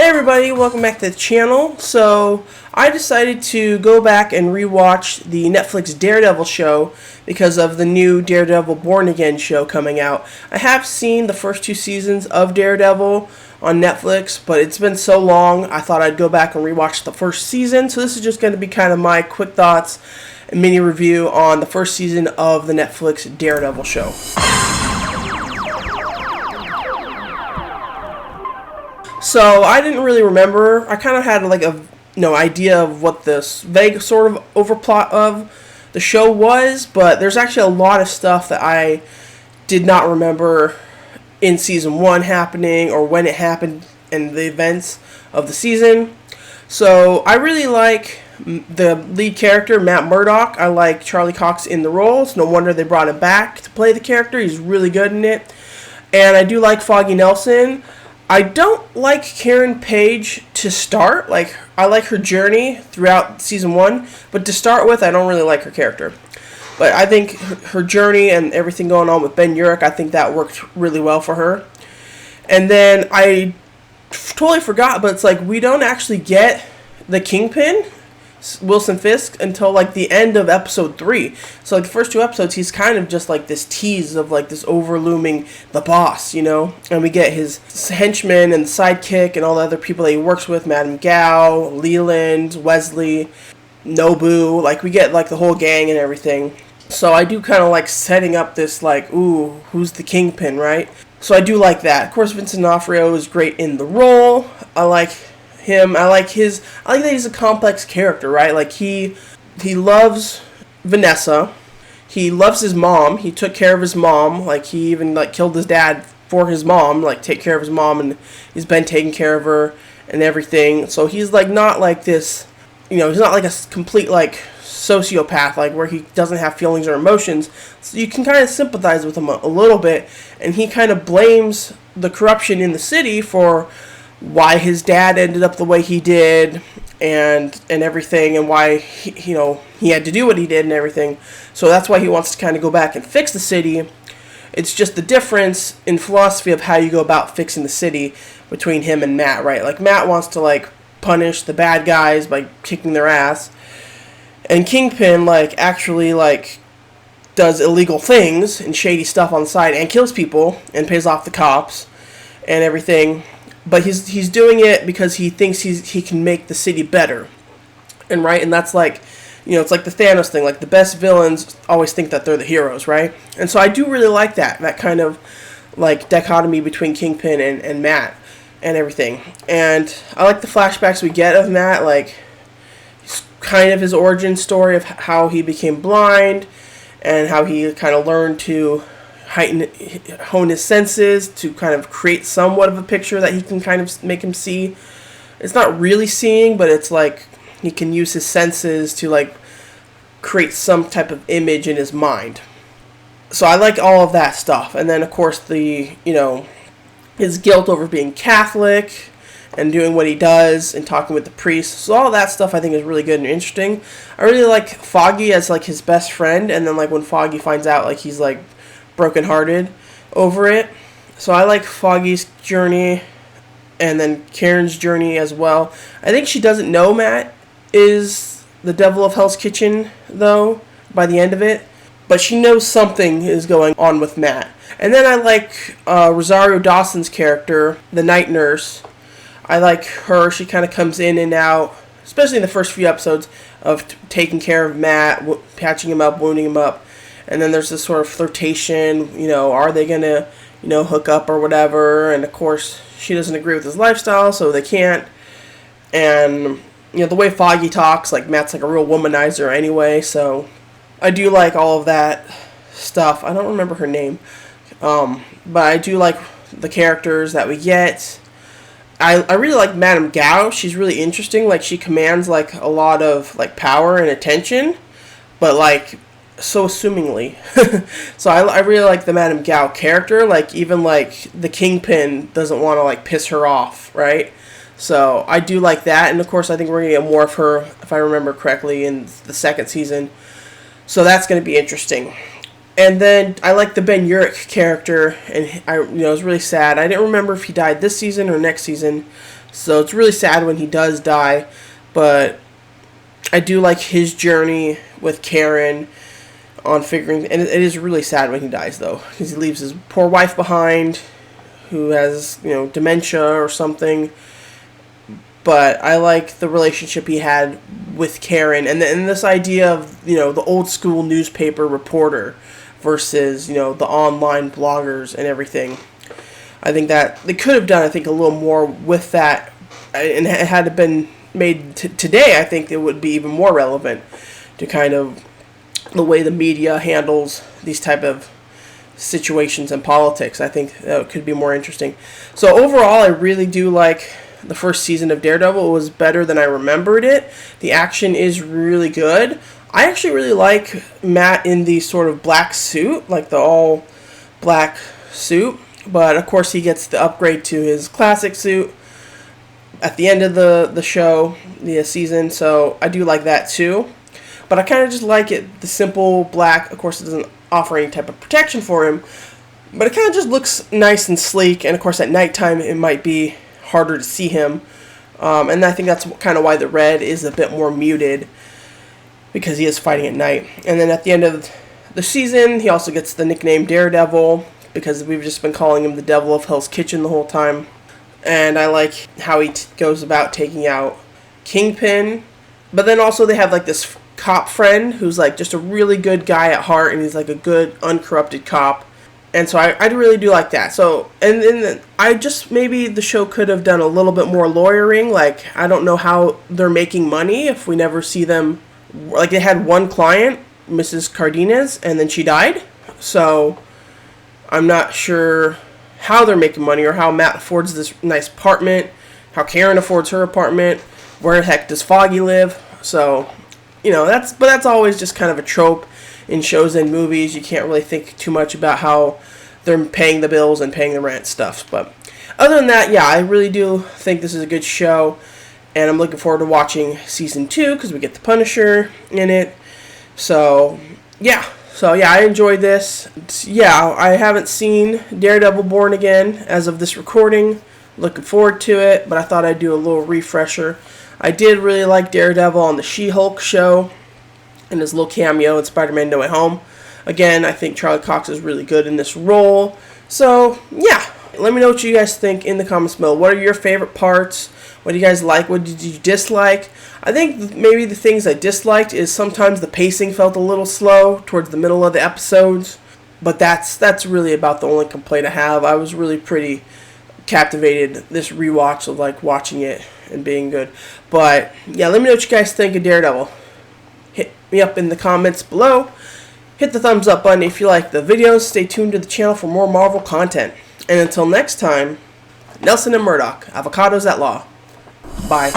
Hey everybody, welcome back to the channel. So, I decided to go back and rewatch the Netflix Daredevil show because of the new Daredevil Born Again show coming out. I have seen the first 2 seasons of Daredevil on Netflix, but it's been so long, I thought I'd go back and rewatch the first season. So this is just going to be kind of my quick thoughts and mini review on the first season of the Netflix Daredevil show. So I didn't really remember. I kind of had like a idea of what this vague sort of overplot of the show was, but there's actually a lot of stuff that I did not remember in season 1 happening or when it happened and the events of the season. So I really like the lead character, Matt Murdock. I like Charlie Cox in the role. It's no wonder they brought him back to play the character. He's really good in it. And I do like Foggy Nelson. I don't like Karen Page to start. I like her journey throughout season 1, but to start with, I don't really like her character. But I think her journey and everything going on with Ben Urich, I think that worked really well for her. And then I totally forgot, but it's like we don't actually get the Kingpin, Wilson Fisk, until like the end of episode 3. So like the first 2 episodes, he's kind of just like this tease of like this overlooming the boss, and we get his henchmen and sidekick and all the other people that he works with, Madame Gao, Leland, Wesley, Nobu, like we get like the whole gang and everything. So I do kind of like setting up this like, ooh, who's the Kingpin, right? So I do like that. Of course, Vincent D'Onofrio is great in the role. I like him. I like that he's a complex character, right? Like he loves Vanessa. He loves his mom. He took care of his mom. Like he even like killed his dad for his mom, like take care of his mom, and he's been taking care of her and everything. So he's like not like this, he's not like a complete like sociopath, like where he doesn't have feelings or emotions. So you can kind of sympathize with him a little bit, and he kind of blames the corruption in the city for why his dad ended up the way he did and everything, and why he had to do what he did and everything. So that's why he wants to kind of go back and fix the city. It's just the difference in philosophy of how you go about fixing the city between him and Matt, right? Like Matt wants to like punish the bad guys by kicking their ass, and Kingpin like actually like does illegal things and shady stuff on the side and kills people and pays off the cops and everything. But he's doing it because he thinks he can make the city better, and that's like, it's like the Thanos thing. Like the best villains always think that they're the heroes, right? And so I do really like that kind of like dichotomy between Kingpin and Matt and everything. And I like the flashbacks we get of Matt, like kind of his origin story of how he became blind and how he kind of learned to hone his senses to kind of create somewhat of a picture that he can kind of make him see. It's not really seeing, but it's like he can use his senses to like create some type of image in his mind. So I like all of that stuff. And then of course his guilt over being Catholic and doing what he does and talking with the priest. So all that stuff I think is really good and interesting. I really like Foggy as like his best friend, and then like when Foggy finds out like he's like brokenhearted over it. So I like Foggy's journey and then Karen's journey as well. I think she doesn't know Matt is the devil of Hell's Kitchen though by the end of it, but she knows something is going on with Matt. And then I like Rosario Dawson's character, the night nurse. I like her. She kind of comes in and out, especially in the first few episodes, of taking care of Matt, patching him up, wounding him up. And then there's this sort of flirtation, are they going to, hook up or whatever? And of course, she doesn't agree with his lifestyle, so they can't. And, the way Foggy talks, like Matt's like a real womanizer anyway, so I do like all of that stuff. I don't remember her name. But I do like the characters that we get. I really like Madame Gao. She's really interesting. Like, she commands, like, a lot of, like, power and attention, but, like, so assumingly. So I really like the Madame Gao character. Like, even like the Kingpin doesn't want to like piss her off, right? So I do like that. And of course I think we're gonna get more of her, if I remember correctly, in the second season. So that's gonna be interesting. And then I like the Ben Urich character, and I it was really sad. I didn't remember if he died this season or next season, So it's really sad when he does die, but I do like his journey with Karen on figuring, and it is really sad when he dies though, because he leaves his poor wife behind, who has, dementia or something. But I like the relationship he had with Karen, and this idea of, the old school newspaper reporter versus, the online bloggers and everything. I think that they could have done, a little more with that, and had it been made today, I think it would be even more relevant to kind of the way the media handles these type of situations in politics. I think that could be more interesting. So overall, I really do like the first season of Daredevil. It was better than I remembered it. The action is really good. I actually really like Matt in the sort of black suit, like the all black suit. But of course he gets the upgrade to his classic suit at the end of the show, the season. So I do like that too. But I kind of just like it, the simple black. Of course it doesn't offer any type of protection for him, but it kind of just looks nice and sleek. And of course at nighttime it might be harder to see him, and I think that's kind of why the red is a bit more muted, because he is fighting at night. And then at the end of the season, he also gets the nickname Daredevil, because we've just been calling him the Devil of Hell's Kitchen the whole time. And I like how he goes about taking out Kingpin, but then also they have like this cop friend who's like just a really good guy at heart, and he's like a good uncorrupted cop. And so I really do like that. So, and then I just, maybe the show could have done a little bit more lawyering. Like, I don't know how they're making money if we never see them. Like, they had one client, Mrs. Cardenas, and then she died. So, I'm not sure how they're making money, or how Matt affords this nice apartment, how Karen affords her apartment, where the heck does Foggy live. So, that's always just kind of a trope in shows and movies. You can't really think too much about how they're paying the bills and paying the rent stuff. But other than that, yeah, I really do think this is a good show, and I'm looking forward to watching season 2, because we get the Punisher in it. So yeah, I enjoyed this. Yeah, I haven't seen Daredevil Born Again as of this recording. Looking forward to it, but I thought I'd do a little refresher. I did really like Daredevil on the She-Hulk show, and his little cameo in Spider-Man No Way Home. Again, I think Charlie Cox is really good in this role. So, yeah. Let me know what you guys think in the comments below. What are your favorite parts? What do you guys like? What did you dislike? I think maybe the things I disliked is sometimes the pacing felt a little slow towards the middle of the episodes. But that's really about the only complaint I have. I was really pretty captivated this rewatch of like watching it and being good. But, yeah, let me know what you guys think of Daredevil. Hit me up in the comments below. Hit the thumbs up button if you like the videos. Stay tuned to the channel for more Marvel content. And until next time, Nelson and Murdoch, avocados at law. Bye.